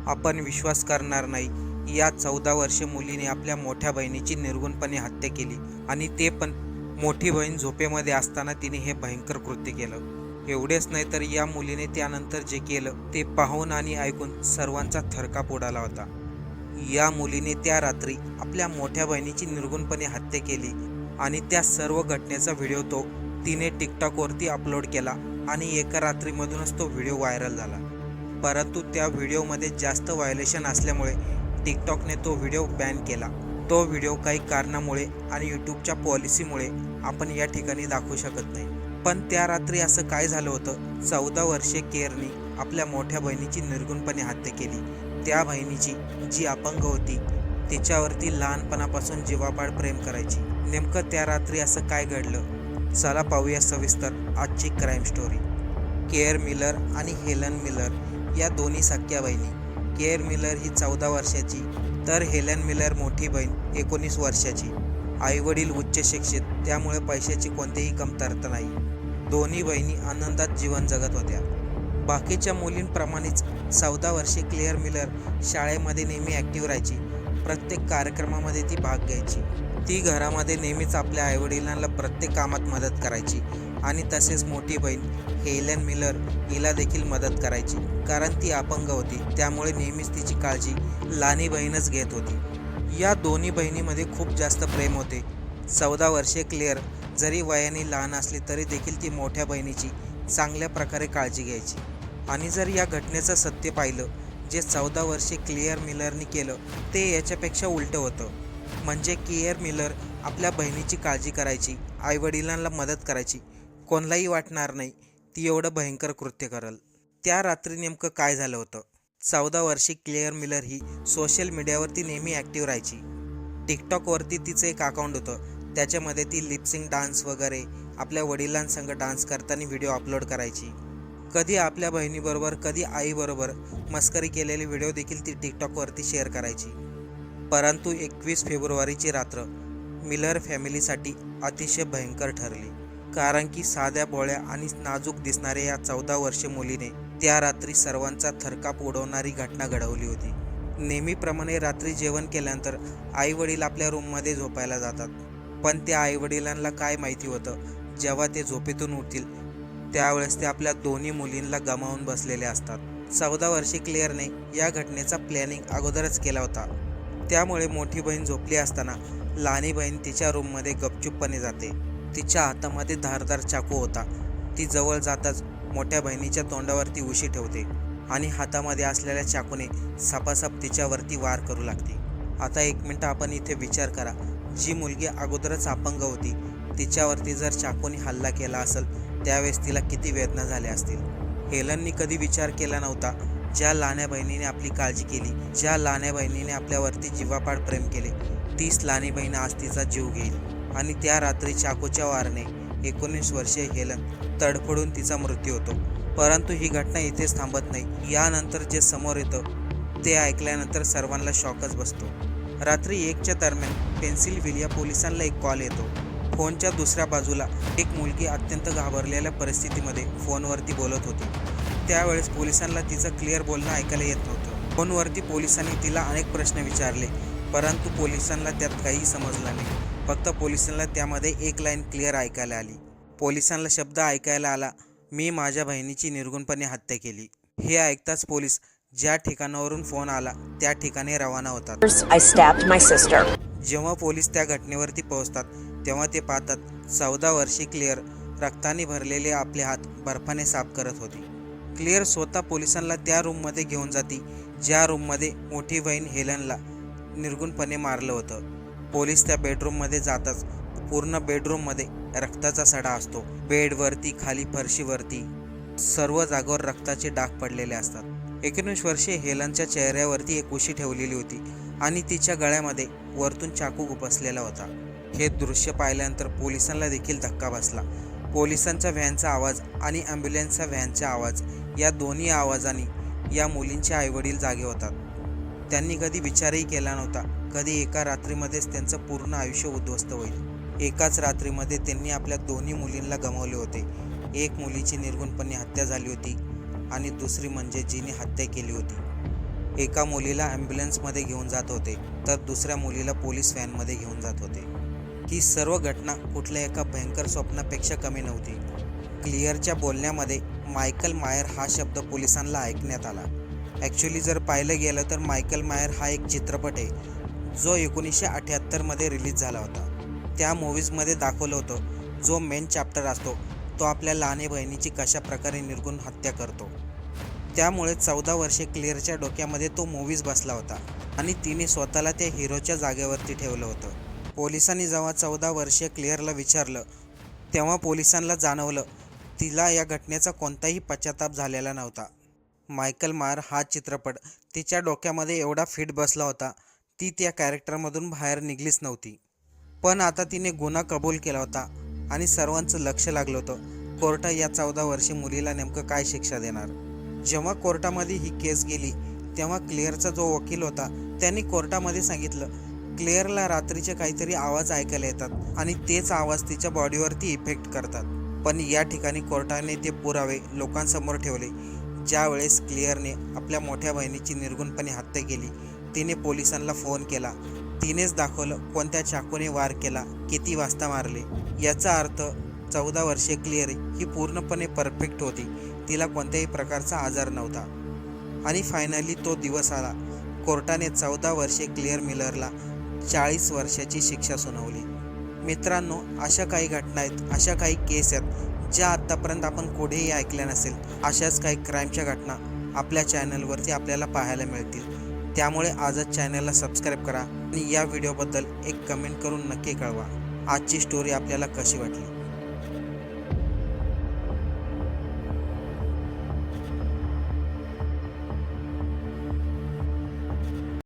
आपण विश्वास करणार नाही, या 14 वर्षीय मुलीने आपल्या मोठ्या बहिणीची निर्गुणपणे हत्या केली आणि ते पण मोठी बहीण झोपेमध्ये असताना तिने हे भयंकर कृत्य केलं. एवढेच नाही तर या मुलीने त्यानंतर जे केलं ते पाहून आणि ऐकून सर्वांचा थरकाप उडाला होता. या मुलीने त्या रात्री आपल्या मोठ्या बहिणीची निर्गुणपणे हत्या केली आणि त्या सर्व घटनेचा व्हिडिओ तिने टिकटॉकवरती अपलोड केला आणि एका रात्रीमधूनच तो व्हिडिओ व्हायरल झाला. परंतु त्या व्हिडिओमध्ये जास्त व्हायोलेशन असल्यामुळे टिकटॉकने तो व्हिडिओ बॅन केला. तो व्हिडिओ काही कारणामुळे आणि यूट्यूबच्या पॉलिसीमुळे आपण या ठिकाणी दाखवू शकत नाही. पण त्या रात्री असं काय झालं होतं, 14 वर्षीय केअरनी आपल्या मोठ्या बहिणीची निर्गुणपणे हत्या केली. त्या बहिणीची जी अपंग होती तिच्यावरती लहानपणापासून जीवापाड प्रेम करायची. नेमकं त्या रात्री असं काय घडलं, चला पाहूया सविस्तर आजची क्राईम स्टोरी. केअर मिलर आणि हेलन मिलर या दोन्ही सख्या बहिणी. केअर मिलर ही 14 वर्षाची तर हेलन मिलर मोठी बहीण 19 वर्षाची. आईवडील उच्च शिक्षित, त्यामुळे पैशाची कोणतीही कमतरता नाही. दोन्ही बहिणी आनंदात जीवन जगत होत्या. बाकीच्या मुलींप्रमाणेच 14 वर्षे क्लेअर मिलर शाळेमध्ये नेहमी ॲक्टिव्ह राहायची. प्रत्येक कार्यक्रमामध्ये ती भाग घ्यायची. ती घरामध्ये नेहमीच आपल्या आईवडिलांना प्रत्येक कामात मदत करायची आणि तसेच मोठी बहीण हेलन मिलर हिला देखील मदत करायची. कारण ती अपंग होती, त्यामुळे नेहमीच तिची काळजी लहानी बहीणच घेत होती. या दोन्ही बहिणीमध्ये खूप जास्त प्रेम होते. 14 वर्षे क्लेअर जरी वयाने लहान असली तरी देखील ती मोठ्या बहिणीची चांगल्या प्रकारे काळजी घ्यायची. आणि जर या घटनेचं सत्य पाहिलं, जे 14 वर्षे क्लेअर मिलरनी केलं ते याच्यापेक्षा उलटं होतं. म्हणजे केअर मिलर आपल्या बहिणीची काळजी करायची, आईवडिलांना मदत करायची. कोणालाही वाटणार नाही ती एवढं भयंकर कृत्य करल. त्या रात्री नेमकं काय झालं होतं, 14 वर्षी क्लेअर मिलर ही सोशल मीडियावरती नेहमी ॲक्टिव्ह राहायची. टिकटॉकवरती तिचं एक अकाउंट होतं, त्याच्यामध्ये ती लिपसिंग डान्स वगैरे आपल्या वडिलांसंग डान्स करताना व्हिडिओ अपलोड करायची. कधी आपल्या बहिणीबरोबर, कधी आईबरोबर मस्करी केलेले व्हिडिओ देखील ती टिकटॉकवरती शेअर करायची. परंतु 21 फेब्रुवारीची रात्र मिलर फॅमिलीसाठी अतिशय भयंकर ठरली. कारण की साध्या भोळ्या आणि नाजूक दिसणाऱ्या या 14 वर्षीय मुलीने त्या रात्री सर्वांचा थरकाप उडवणारी घटना घडवली होती. नेहमीप्रमाणे रात्री जेवण केल्यानंतर आईवडील आपल्या रूममध्ये झोपायला जातात. पण त्या आईवडिलांना काय माहिती होतं, जेव्हा ते झोपेतून उठतील त्यावेळेस ते आपल्या दोन्ही मुलींना गमावून बसलेले असतात. 14 वर्षे क्लेअरने या घटनेचा प्लॅनिंग अगोदरच केला होता. त्यामुळे मोठी बहीण झोपली असताना लहानी बहीण तिच्या रूममध्ये गपचूपपणे जाते. तिच्या हातामध्ये धारदार चाकू होता. ती जवळ जाताच मोठ्या बहिणीच्या तोंडावरती उशी ठेवते आणि हातामध्ये असलेल्या चाकूने सपासप तिच्यावरती वार करू लागते. आता एक मिनटं आपण इथे विचार करा, जी मुलगी अगोदरच अपंग होती तिच्यावरती जर चाकूने हल्ला केला असेल त्यावेळेस तिला किती वेदना झाल्या असतील. हेलननी कधी विचार केला नव्हता, ज्या लहान्या बहिणीने आपली काळजी केली, ज्या लहान्या बहिणीने आपल्यावरती जीवापाड प्रेम केले, तीच लहानी बहीण आज तिचा जीव घेईल. आणि त्या रात्री चाकूच्या वारने 19 वर्षीय हेलन तडफडून तिचा मृत्यू होतो. परंतु ही घटना इथेच थांबत नाही. यानंतर जे समोर येतं ते ऐकल्यानंतर सर्वांना शॉकच बसतो. रात्री 1च्या दरम्यान पेन्सिल्व्हेनिया पोलिसांना एक कॉल येतो. फोनच्या दुसऱ्या बाजूला एक मुलगी अत्यंत घाबरलेल्या परिस्थितीमध्ये फोनवरती बोलत होती. त्यावेळेस पोलिसांना तिचं क्लिअर बोलणं ऐकायला येत नव्हतं. फोनवरती पोलिसांनी तिला अनेक प्रश्न विचारले, परंतु पोलिसांना त्यात काही समजलं नाही. फक्त पोलिसांना त्यामध्ये एक लाईन क्लिअर ऐकायला आली. पोलिसांना शब्द ऐकायला आला, मी माझ्या बहिणीची निर्गुणपणे हत्या केली. हे ऐकताच पोलीस ज्या ठिकाणावरून फोन आला त्या ठिकाणी रवाना होतात. जेव्हा पोलीस त्या घटनेवरती पोहोचतात तेव्हा ते पाहतात 14 वर्षीय क्लिअर रक्ताने भरलेले आपले हात बर्फाने साफ करत होती. क्लिअर स्वतः पोलिसांना त्या रूममध्ये घेऊन जाती ज्या रूममध्ये मोठी बहीण हेलनला निर्गुणपणे मारलं होतं. पोलीस त्या बेडरूममध्ये जाताच पूर्ण बेडरूममध्ये रक्ताचा सडा असतो. बेडवरती, खाली फरशीवरती सर्व जागेवर रक्ताचे डाग पडलेले असतात. 19 वर्षीय हेलनच्या चेहऱ्यावरती एक उशी ठेवलेली होती आणि तिच्या गळ्यामध्ये वरतून चाकू खुपसलेला होता. हे दृश्य पाहिल्यानंतर पोलिसांना देखील धक्का बसला. पोलिसांचा व्हॅनचा आवाज आणि ॲम्ब्युलन्सचा व्हॅनचा आवाज, या दोन्ही आवाजांनी या मुलींचे आईवडील जागे होतात. त्यांनी कधी विचारही केला नव्हता कधी एका रात्रीमध्येच त्यांचं पूर्ण आयुष्य उद्ध्वस्त होईल. एकाच रात्रीमध्ये त्यांनी आपल्या दोन्ही मुलींना गमावले होते. एक मुलीची निर्गुणपणे हत्या झाली होती आणि दुसरी म्हणजे जिने हत्या केली होती एका मुलीला ॲम्ब्युलन्समध्ये घेऊन जात होते तर दुसऱ्या मुलीला पोलीस व्हॅनमध्ये घेऊन जात होते. ही सर्व घटना कुठल्या एका भयंकर स्वप्नापेक्षा कमी नव्हती. क्लिअरच्या बोलण्यामध्ये मायकल मायर हा शब्द पोलिसांना ऐकण्यात आला. ॲक्च्युली जर पाहिलं गेलं तर मायकल मायर हा एक चित्रपट आहे जो 1978मध्ये रिलीज झाला होता. त्या मूव्हीजमध्ये दाखवलं होतं जो मेन चॅप्टर असतो तो आपल्या लहान बहिणीची कशा प्रकारे निर्गुण हत्या करतो. त्यामुळे 14 वर्षे क्लिअरच्या डोक्यामध्ये तो मूव्हीज बसला होता आणि तिने स्वतःला त्या हिरोच्या जागेवरती ठेवलं होतं. पोलिसांनी जेव्हा 14 वर्षीय क्लिअरला विचारलं तेव्हा पोलिसांना जाणवलं तिला या घटनेचा कोणताही पश्चाताप झालेला नव्हता. मायकल मायर हा चित्रपट तिच्या डोक्यामध्ये एवढा फिट बसला होता ती त्या कॅरेक्टरमधून बाहेर निघलीच नव्हती. पण आता तिने गुन्हा कबूल केला होता आणि सर्वांचं लक्ष लागलं होतं कोर्ट या 14 वर्षीय मुलीला नेमकं काय शिक्षा देणार. जेव्हा कोर्टामध्ये ही केस गेली तेव्हा क्लिअरचा जो वकील होता त्यांनी कोर्टामध्ये सांगितलं क्लिअरला रात्रीचे काहीतरी आवाज ऐकायला येतात आणि तेच आवाज तिच्या बॉडीवरती इफेक्ट करतात. पण या ठिकाणी कोर्टाने ते पुरावे लोकांसमोर ठेवले. ज्या वेळेस क्लिअरने आपल्या मोठ्या बहिणीची निर्गुणपणे हत्या केली तिने पोलिसांना फोन केला. तिनेच दाखवलं कोणत्या चाकूने वार केला, किती वाजता मारले. याचा अर्थ 14 वर्षे क्लिअर ही पूर्णपणे परफेक्ट होती. तिला कोणत्याही प्रकारचा आजार नव्हता. आणि फायनली तो दिवस आला. कोर्टाने 14 वर्षे क्लिअर मिलरला 40 वर्षाची शिक्षा सुनावली. मित्रांनो, अशा काही घटना आहेत, अशा काही केस आहेत ज्या आत्तापर्यंत आपण कुठेही ऐकल्या नसेल. अशाच काही क्राईमच्या घटना आपल्या चॅनलवरती आपल्याला पाहायला मिळतील. त्यामुळे आजच चॅनलला सबस्क्राईब करा आणि या व्हिडिओबद्दल एक कमेंट करून नक्की कळवा आजची स्टोरी आपल्याला कशी वाटली.